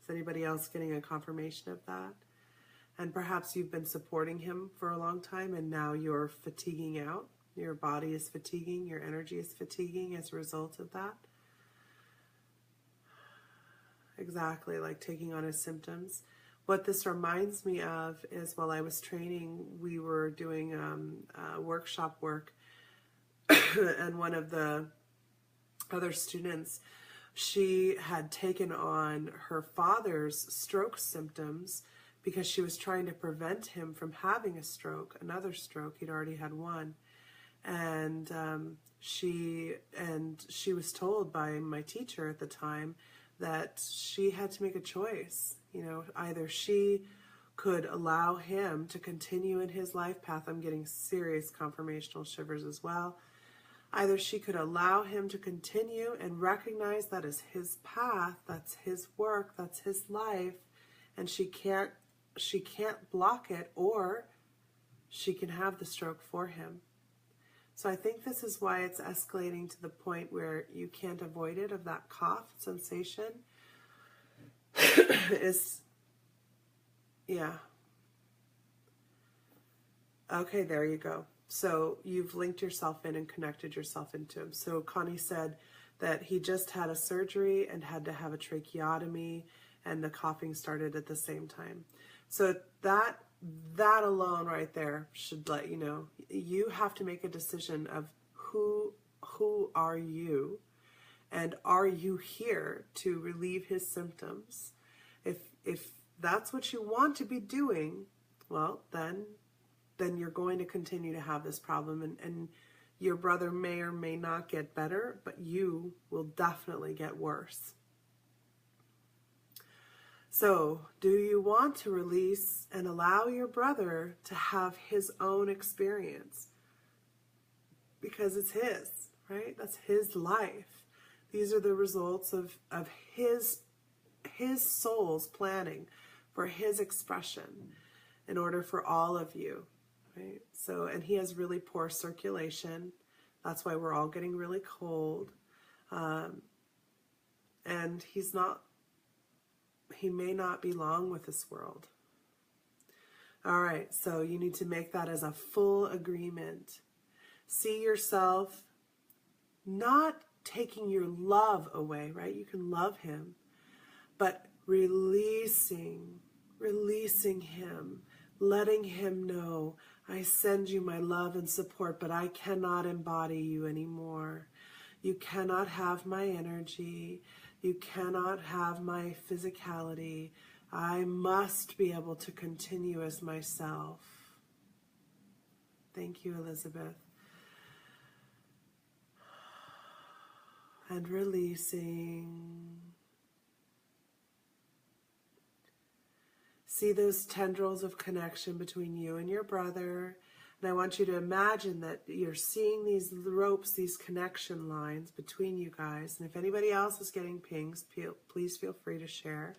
Is anybody else getting a confirmation of that? And perhaps you've been supporting him for a long time, and now you're fatiguing out. Your body is fatiguing, your energy is fatiguing as a result of that. Exactly, like taking on his symptoms. What this reminds me of is while I was training, we were doing workshop work, and one of the other students, she had taken on her father's stroke symptoms because she was trying to prevent him from having a stroke, another stroke. He'd already had one. And she was told by my teacher at the time that she had to make a choice. You know, either she could allow him to continue in his life path. I'm getting serious confirmational shivers as well. Either she could allow him to continue and recognize that is his path, that's his work, that's his life, and she can't block it, or she can have the stroke for him. So I think this is why it's escalating to the point where you can't avoid it, of that cough sensation. Yeah. Okay, there you go. So you've linked yourself in and connected yourself into him. So Connie said that he just had a surgery and had to have a tracheotomy, and the coughing started at the same time. So that alone right there should let you know you have to make a decision of who are you, and are you here to relieve his symptoms? If that's what you want to be doing, well, then you're going to continue to have this problem, and your brother may or may not get better, but you will definitely get worse. So, do you want to release and allow your brother to have his own experience? Because it's his, right? That's his life. These are the results of his soul's planning for his expression in order for all of you, right? So, and he has really poor circulation. That's why we're all getting really cold. And he may not be long with this world. All right, so you need to make that as a full agreement. See yourself not taking your love away, right? You can love him, but releasing him, letting him know, I send you my love and support, but I cannot embody you anymore. You cannot have my energy. You cannot have my physicality. I must be able to continue as myself. Thank you, Elizabeth. And releasing. See those tendrils of connection between you and your brother. And I want you to imagine that you're seeing these ropes, these connection lines between you guys. And if anybody else is getting pings, please feel free to share.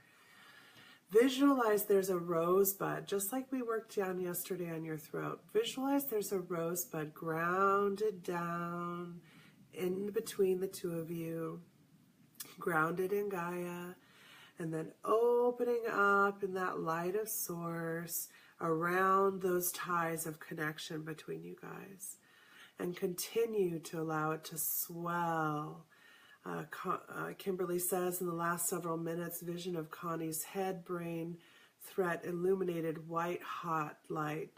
Visualize there's a rosebud, just like we worked down yesterday on your throat. Visualize there's a rosebud grounded down in between the two of you, grounded in Gaia, and then opening up in that light of source around those ties of connection between you guys, and continue to allow it to swell. Kimberly says in the last several minutes, vision of Connie's head, brain, threat, illuminated white hot light,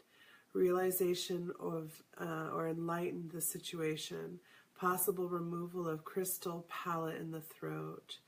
realization of or enlightened the situation, possible removal of crystal palate in the throat.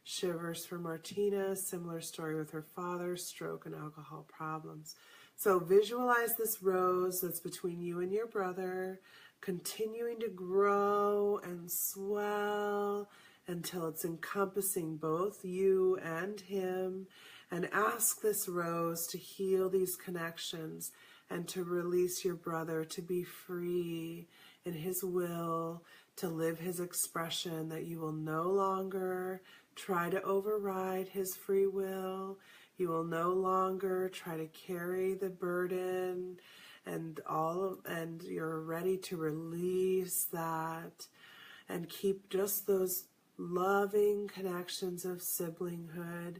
Shivers for Martina, similar story with her father, stroke and alcohol problems. So visualize this rose that's between you and your brother, continuing to grow and swell until it's encompassing both you and him. And ask this rose to heal these connections and to release your brother to be free in his will, to live his expression, that you will no longer try to override his free will. You will no longer try to carry the burden and you're ready to release that and keep just those loving connections of siblinghood,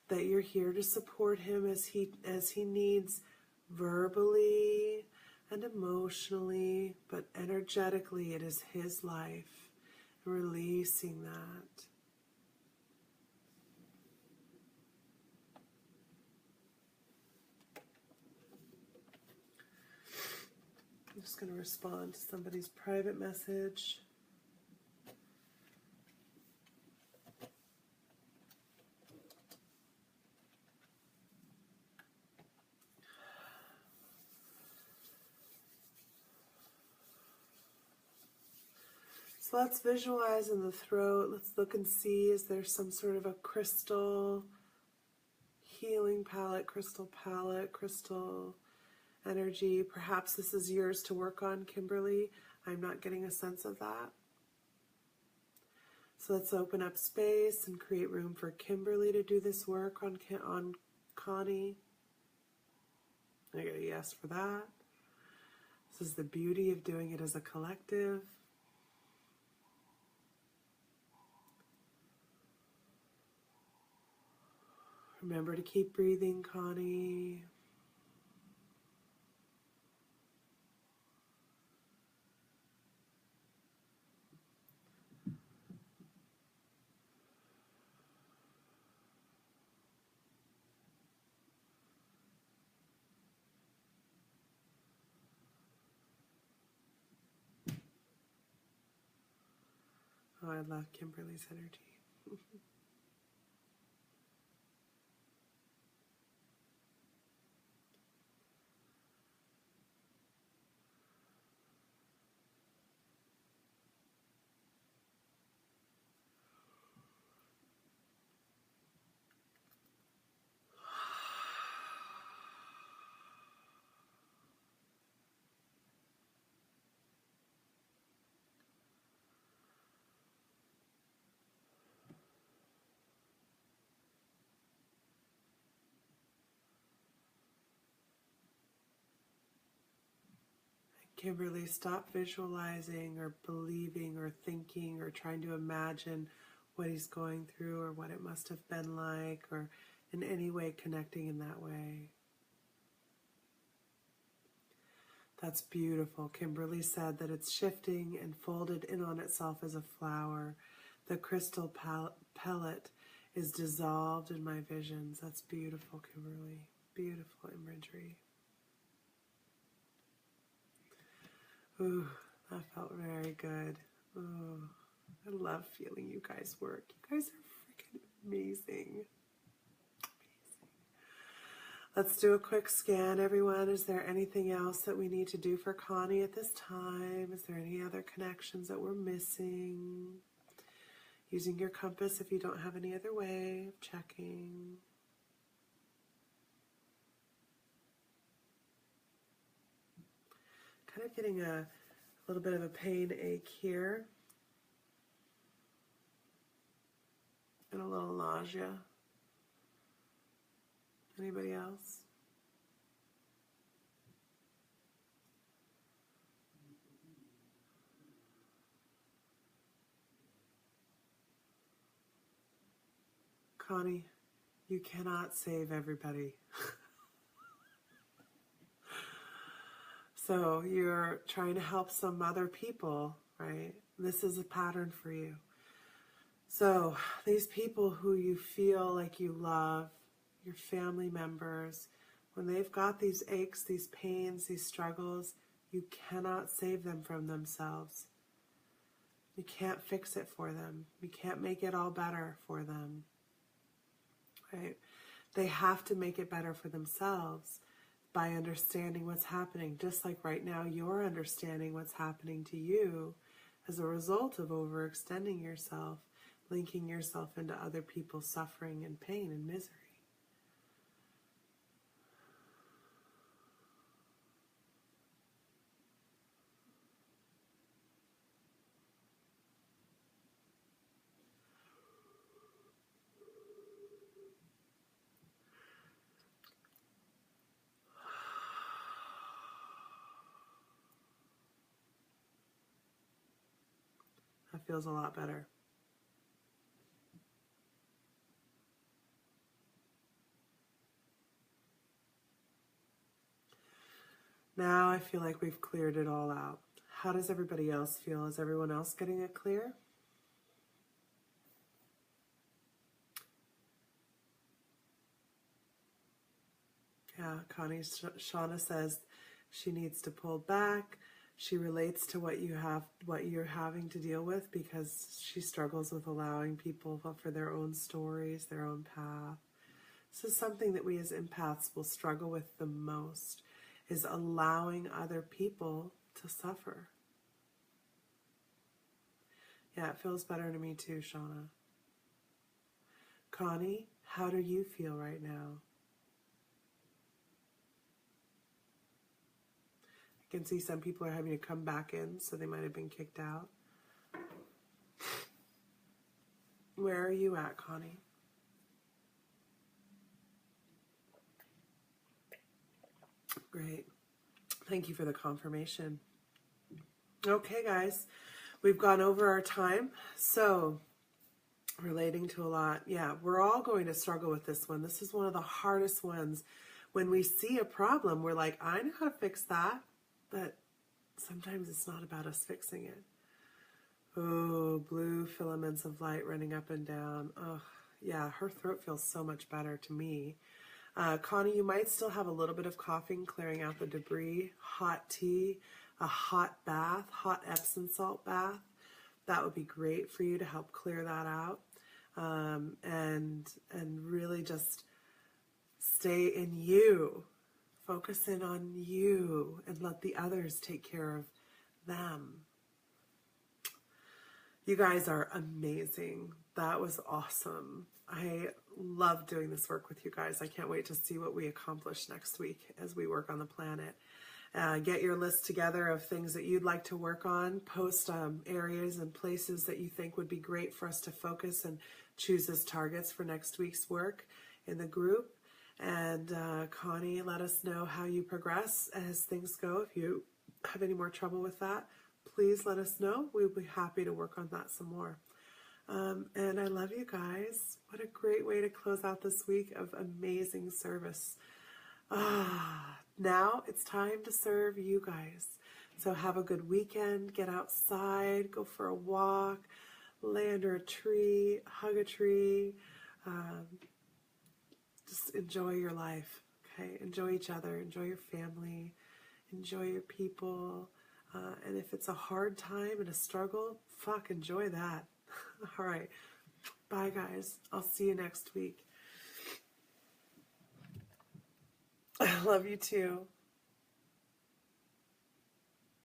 that you're here to support him as he needs verbally and emotionally, but energetically it is his life. Releasing that. I'm just going to respond to somebody's private message. So let's visualize in the throat. Let's look and see, is there some sort of a crystal healing palette, crystal energy. Perhaps this is yours to work on, Kimberly. I'm not getting a sense of that. So let's open up space and create room for Kimberly to do this work on Connie. I get a yes for that. This is the beauty of doing it as a collective. Remember to keep breathing, Connie. Oh, I love Kimberly's energy. Kimberly, stop visualizing or believing or thinking or trying to imagine what he's going through or what it must have been like, or in any way connecting in that way. That's beautiful. Kimberly said that it's shifting and folded in on itself as a flower. The crystal pellet is dissolved in my visions. That's beautiful, Kimberly. Beautiful imagery. Ooh, that felt very good. Oh, I love feeling you guys work. You guys are freaking amazing. Let's do a quick scan, everyone. Is there anything else that we need to do for Connie at this time? Is there any other connections that we're missing? Using your compass if you don't have any other way of checking. Kind of getting a little bit of a pain ache here. And a little nausea. Anybody else? Connie, you cannot save everybody. So you're trying to help some other people, right? This is a pattern for you. So these people who you feel like you love, your family members, when they've got these aches, these pains, these struggles, you cannot save them from themselves. You can't fix it for them. You can't make it all better for them. Right? They have to make it better for themselves by understanding what's happening. Just like right now, you're understanding what's happening to you as a result of overextending yourself, linking yourself into other people's suffering and pain and misery. That feels a lot better. Now I feel like we've cleared it all out. How does everybody else feel? Is everyone else getting it clear? Yeah, Shauna says she needs to pull back. She relates to what you're having to deal with, because she struggles with allowing people for their own stories, their own path. This is something that we as empaths will struggle with the most, is allowing other people to suffer. Yeah, it feels better to me too, Shauna. Connie, how do you feel right now? I can see some people are having to come back in, so they might have been kicked out. Where are you at, Connie? Great. Thank you for the confirmation. Okay, guys, we've gone over our time. So, relating to a lot, yeah, we're all going to struggle with this one. This is one of the hardest ones. When we see a problem, we're like, I know how to fix that. But sometimes it's not about us fixing it. Oh, blue filaments of light running up and down. Oh, yeah, her throat feels so much better to me. Connie, you might still have a little bit of coughing, clearing out the debris. Hot tea, a hot bath, hot Epsom salt bath. That would be great for you to help clear that out. And really just stay in you. Focus in on you and let the others take care of them. You guys are amazing. That was awesome. I love doing this work with you guys. I can't wait to see what we accomplish next week as we work on the planet. Get your list together of things that you'd like to work on. Post areas and places that you think would be great for us to focus and choose as targets for next week's work in the group. And Connie, let us know how you progress as things go. If you have any more trouble with that, please let us know. We'll be happy to work on that some more. And I love you guys. What a great way to close out this week of amazing service. Now it's time to serve you guys. So have a good weekend. Get outside, go for a walk, lay under a tree, hug a tree. Just enjoy your life, okay? Enjoy each other, enjoy your family, enjoy your people. And if it's a hard time and a struggle, enjoy that. All right. Bye, guys. I'll see you next week. I love you too.